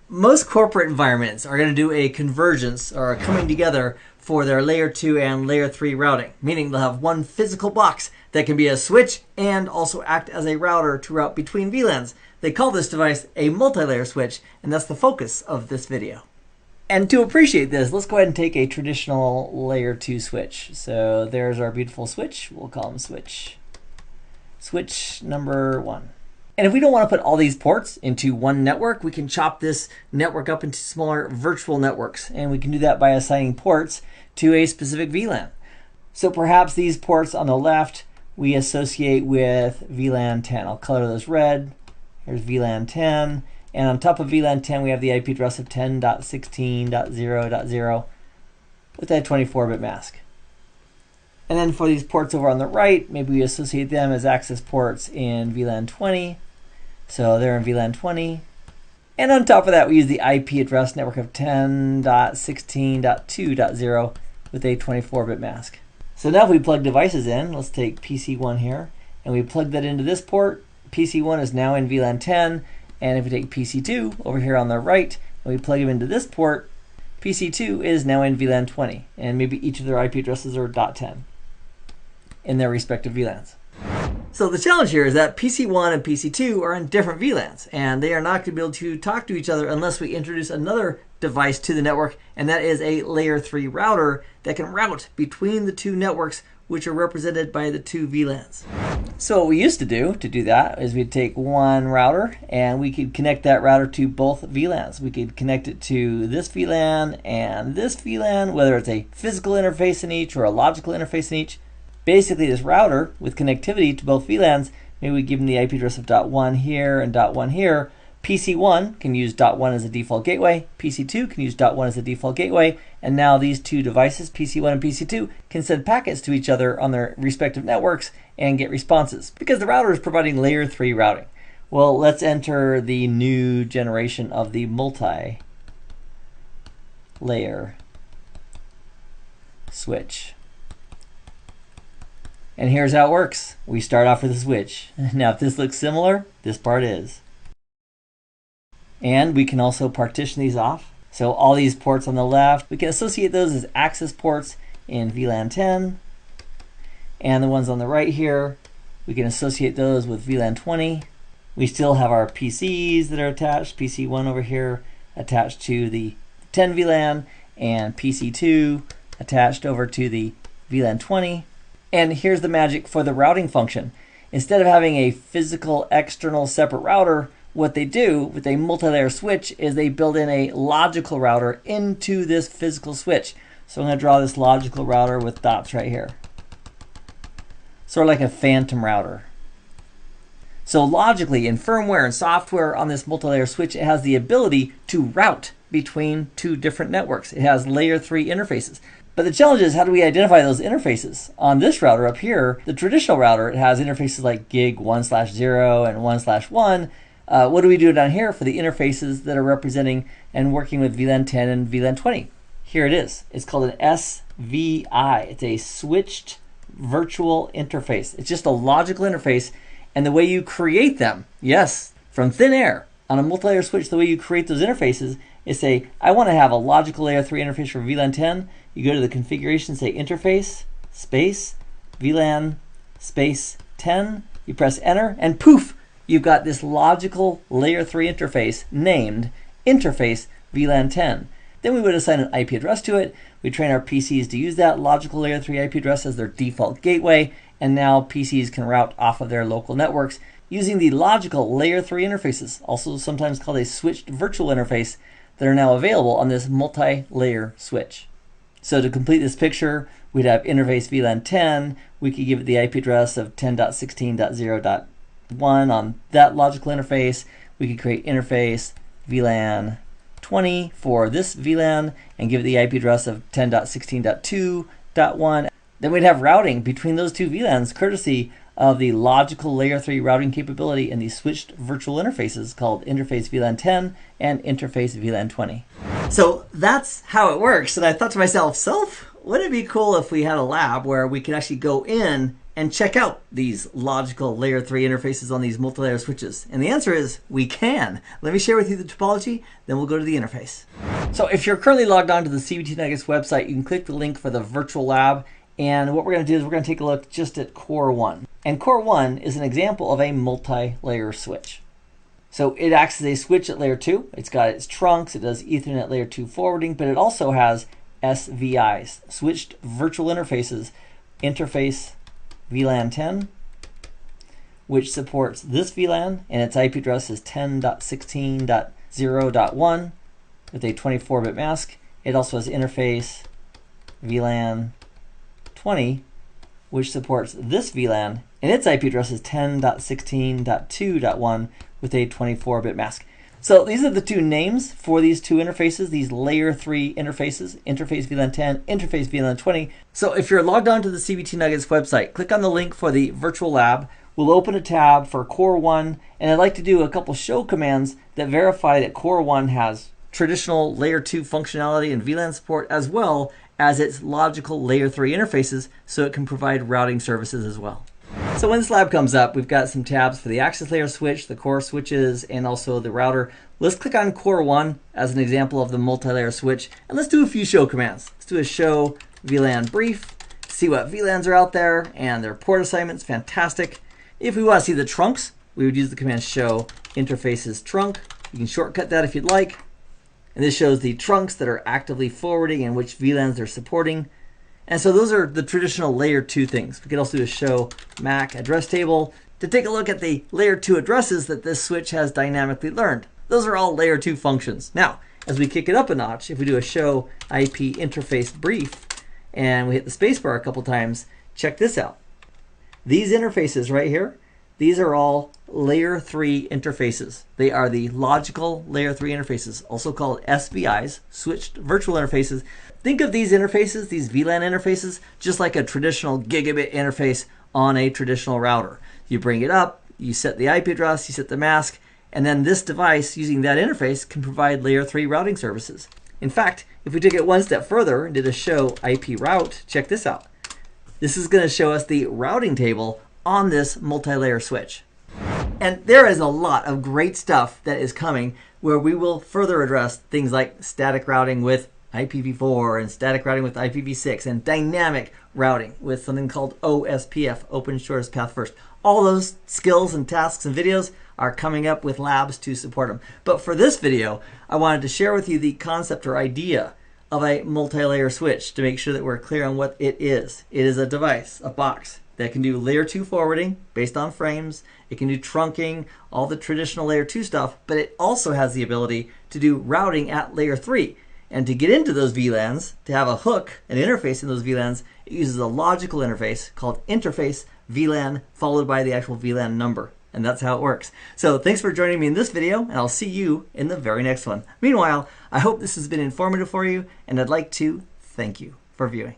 Most corporate environments are going to do a convergence or a coming together for their layer 2 and layer 3 routing, meaning they'll have one physical box that can be a switch and also act as a router to route between VLANs. They call this device a multi-layer switch, and that's the focus of this video. And to appreciate this, let's go ahead and take a traditional layer 2 switch. So there's our beautiful switch. We'll call them switch number 1. And if we don't want to put all these ports into one network, we can chop this network up into smaller virtual networks. And we can do that by assigning ports to a specific VLAN. So perhaps these ports on the left we associate with VLAN 10. I'll color those red. Here's VLAN 10. And on top of VLAN 10, we have the IP address of 10.16.0.0 with that 24-bit mask. And then for these ports over on the right, maybe we associate them as access ports in VLAN 20. So they're in VLAN 20. And on top of that, we use the IP address network of 10.16.2.0 with a 24-bit mask. So now if we plug devices in, let's take PC1 here, and we plug that into this port. PC1 is now in VLAN 10. And if we take PC2 over here on the right, and we plug them into this port, PC2 is now in VLAN 20. And maybe each of their IP addresses are .10 in their respective VLANs. So the challenge here is that PC1 and PC2 are in different VLANs, and they are not going to be able to talk to each other unless we introduce another device to the network, and that is a layer 3 router that can route between the two networks, which are represented by the two VLANs. So what we used to do that is we'd take one router and we could connect that router to both VLANs. We could connect it to this VLAN and this VLAN, whether it's a physical interface in each or a logical interface in each. Basically, this router with connectivity to both VLANs, maybe we give them the IP address of .1 here and .1 here. PC1 can use .1 as a default gateway. PC2 can use .1 as a default gateway. And now these two devices, PC1 and PC2, can send packets to each other on their respective networks and get responses because the router is providing layer 3 routing. Well, let's enter the new generation of the multi-layer switch. And here's how it works. We start off with a switch. Now, if this looks similar, this part is. And we can also partition these off. So all these ports on the left, we can associate those as access ports in VLAN 10. And the ones on the right here, we can associate those with VLAN 20. We still have our PCs that are attached. PC1 over here attached to the 10 VLAN, and PC2 attached over to the VLAN 20. And here's the magic for the routing function. Instead of having a physical external separate router, what they do with a multi-layer switch is they build in a logical router into this physical switch. So I'm going to draw this logical router with dots right here. Sort of like a phantom router. So logically, in firmware and software on this multi-layer switch, it has the ability to route between two different networks. It has layer 3 interfaces. But the challenge is, how do we identify those interfaces? On this router up here, the traditional router, it has interfaces like gig 1/0 and 1/1. What do we do down here for the interfaces that are representing and working with VLAN 10 and VLAN 20? Here it is. It's called an SVI. It's a switched virtual interface. It's just a logical interface. And the way you create them, yes, from thin air, on a multi-layer switch, the way you create those interfaces is say, I want to have a logical layer 3 interface for VLAN 10. You go to the configuration, say interface, space, VLAN, space 10. You press enter, and poof, you've got this logical layer 3 interface named interface VLAN 10. Then we would assign an IP address to it. We train our PCs to use that logical layer 3 IP address as their default gateway. And now PCs can route off of their local networks using the logical layer 3 interfaces, also sometimes called a switched virtual interface, that are now available on this multi-layer switch. So to complete this picture, we'd have interface VLAN 10. We could give it the IP address of 10.16.0.1 on that logical interface. We could create interface VLAN 20 for this VLAN and give it the IP address of 10.16.2.1. Then we'd have routing between those two VLANs courtesy of the logical layer 3 routing capability in these switched virtual interfaces called interface VLAN 10 and interface VLAN 20. So that's how it works. And I thought to myself, wouldn't it be cool if we had a lab where we could actually go in and check out these logical layer 3 interfaces on these multi-layer switches? And the answer is we can. Let me share with you the topology, then we'll go to the interface. So if you're currently logged on to the CBT Nuggets website, you can click the link for the virtual lab. And what we're going to do is we're going to take a look just at Core 1. And Core 1 is an example of a multi-layer switch. So it acts as a switch at layer 2. It's got its trunks, it does Ethernet layer 2 forwarding, but it also has SVIs, switched virtual interfaces, interface VLAN 10, which supports this VLAN, and its IP address is 10.16.0.1 with a 24-bit mask. It also has interface VLAN 20, which supports this VLAN, and its IP address is 10.16.2.1 with a 24-bit mask. So these are the two names for these two interfaces, these layer 3 interfaces, interface VLAN 10, interface VLAN 20. So if you're logged on to the CBT Nuggets website, click on the link for the virtual lab. We'll open a tab for Core 1, and I'd like to do a couple show commands that verify that Core 1 has traditional layer 2 functionality and VLAN support, as well as its logical layer 3 interfaces, so it can provide routing services as well. So when this lab comes up, we've got some tabs for the access layer switch, the core switches, and also the router. Let's click on Core 1 as an example of the multi-layer switch, and let's do a few show commands. Let's do a show VLAN brief, see what VLANs are out there, and their port assignments, fantastic. If we want to see the trunks, we would use the command show interfaces trunk. You can shortcut that if you'd like. And this shows the trunks that are actively forwarding and which VLANs they're supporting. And so those are the traditional layer 2 things. We could also do a show MAC address table to take a look at the layer 2 addresses that this switch has dynamically learned. Those are all layer 2 functions. Now, as we kick it up a notch, if we do a show IP interface brief and we hit the spacebar a couple times, check this out. These interfaces right here, these are all layer 3 interfaces. They are the logical layer 3 interfaces, also called SVIs, switched virtual interfaces. Think of these interfaces, these VLAN interfaces, just like a traditional gigabit interface on a traditional router. You bring it up, you set the IP address, you set the mask, and then this device using that interface can provide layer 3 routing services. In fact, if we took it one step further and did a show IP route, check this out. This is going to show us the routing table on this multi-layer switch. And there is a lot of great stuff that is coming where we will further address things like static routing with IPv4 and static routing with IPv6 and dynamic routing with something called OSPF, Open Shortest Path First. All those skills and tasks and videos are coming up with labs to support them. But for this video, I wanted to share with you the concept or idea of a multi-layer switch to make sure that we're clear on what it is. It is a device, a box, that can do layer 2 forwarding based on frames. It can do trunking, all the traditional layer 2 stuff, but it also has the ability to do routing at layer 3. And to get into those VLANs, to have a hook, an interface in those VLANs, it uses a logical interface called interface VLAN followed by the actual VLAN number. And that's how it works. So thanks for joining me in this video, and I'll see you in the very next one. Meanwhile, I hope this has been informative for you, and I'd like to thank you for viewing.